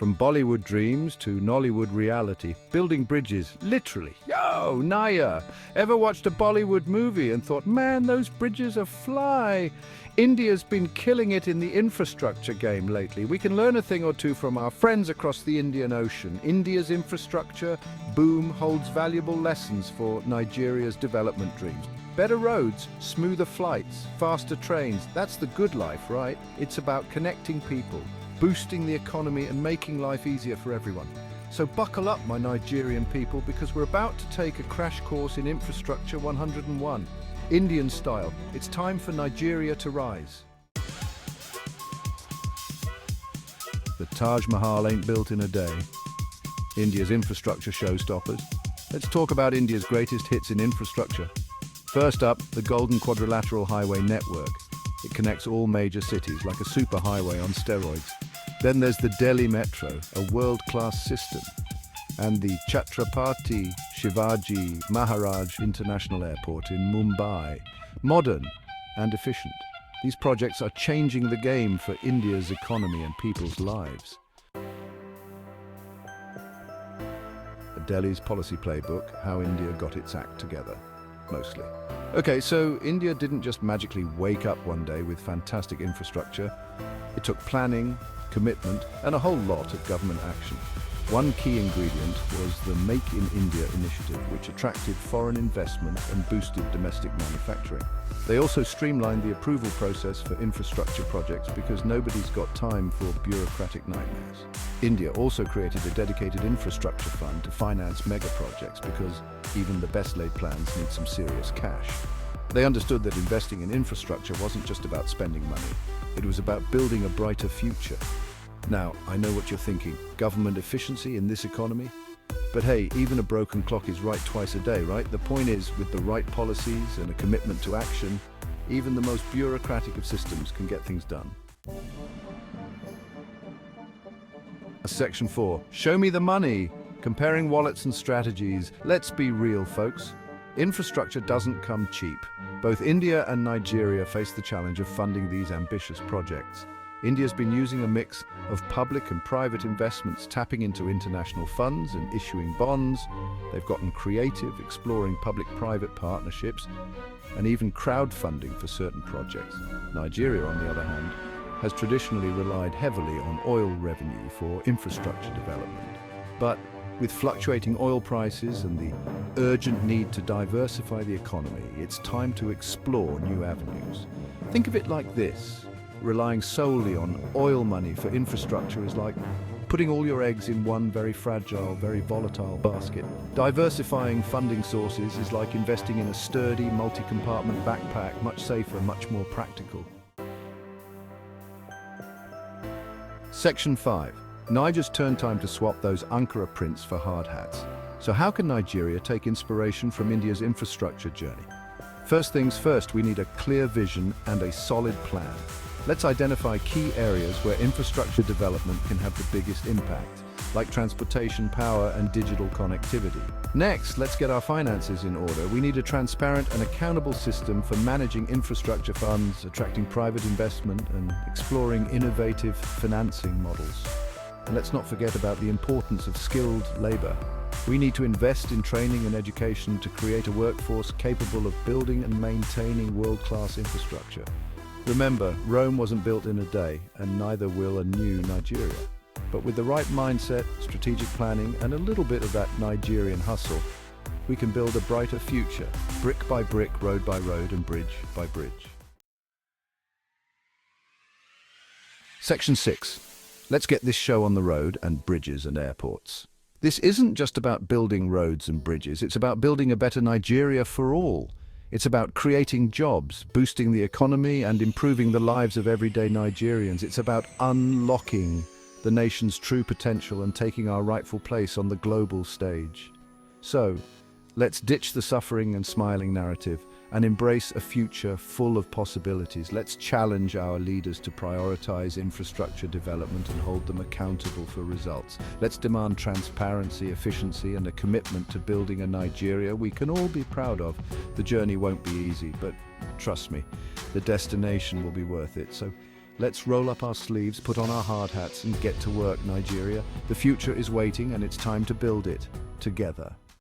From Bollywood dreams to Nollywood reality, building bridges, literally. Yo, Naya! Ever watched a Bollywood movie and thought, man, those bridges are fly? India's been killing it in the infrastructure game lately. We can learn a thing or two from our friends across the Indian Ocean. India's infrastructure boom holds valuable lessons for Nigeria's development dreams. Better roads, smoother flights, faster trains. That's the good life, right? It's about connecting people, boosting the economy and making life easier for everyone. So buckle up, my Nigerian people, because we're about to take a crash course in Infrastructure 101. Indian style. It's time for Nigeria to rise. The Taj Mahal ain't built in a day. India's infrastructure showstoppers. Let's talk about India's greatest hits in infrastructure. First up, the Golden Quadrilateral Highway Network. It connects all major cities like a superhighway on steroids. Then there's the Delhi Metro, a world-class system. And the Chhatrapati Shivaji Maharaj International Airport in Mumbai. Modern and efficient. These projects are changing the game for India's economy and people's lives. Delhi's policy playbook, how India got its act together, mostly. Okay, so India didn't just magically wake up one day with fantastic infrastructure. It took planning, commitment, and a whole lot of government action. One key ingredient was the Make in India initiative, which attracted foreign investment and boosted domestic manufacturing. They also streamlined the approval process for infrastructure projects because nobody's got time for bureaucratic nightmares. India also created a dedicated infrastructure fund to finance mega projects because even the best laid plans need some serious cash. They understood that investing in infrastructure wasn't just about spending money, it was about building a brighter future. Now, I know what you're thinking, government efficiency in this economy? But hey, even a broken clock is right twice a day, right? The point is, with the right policies and a commitment to action, even the most bureaucratic of systems can get things done. Section 4. Show me the money. Comparing wallets and strategies. Let's be real, folks. Infrastructure doesn't come cheap. Both India and Nigeria face the challenge of funding these ambitious projects. India's been using a mix of public and private investments, tapping into international funds and issuing bonds. They've gotten creative, exploring public-private partnerships and even crowdfunding for certain projects. Nigeria, on the other hand, has traditionally relied heavily on oil revenue for infrastructure development. But with fluctuating oil prices and the urgent need to diversify the economy, it's time to explore new avenues. Think of it like this. Relying solely on oil money for infrastructure is like putting all your eggs in one very fragile, very volatile basket. Diversifying funding sources is like investing in a sturdy, multi-compartment backpack, much safer, much more practical. Section 5. Niger's turn time to swap those Ankara prints for hard hats. So how can Nigeria take inspiration from India's infrastructure journey? First things first, we need a clear vision and a solid plan. Let's identify key areas where infrastructure development can have the biggest impact, like transportation, power, and digital connectivity. Next, let's get our finances in order. We need a transparent and accountable system for managing infrastructure funds, attracting private investment, and exploring innovative financing models. And let's not forget about the importance of skilled labor. We need to invest in training and education to create a workforce capable of building and maintaining world-class infrastructure. Remember, Rome wasn't built in a day, and neither will a new Nigeria. But with the right mindset, strategic planning, and a little bit of that Nigerian hustle, we can build a brighter future, brick by brick, road by road, and bridge by bridge. Section 6. Let's get this show on the road and bridges and airports. This isn't just about building roads and bridges, it's about building a better Nigeria for all. It's about creating jobs, boosting the economy, and improving the lives of everyday Nigerians. It's about unlocking the nation's true potential and taking our rightful place on the global stage. So, let's ditch the suffering and smiling narrative and embrace a future full of possibilities. Let's challenge our leaders to prioritize infrastructure development and hold them accountable for results. Let's demand transparency, efficiency, and a commitment to building a Nigeria we can all be proud of. The journey won't be easy, but trust me, the destination will be worth it. So Let's roll up our sleeves, put on our hard hats, and get to work, Nigeria. The future is waiting, and it's time to build it together.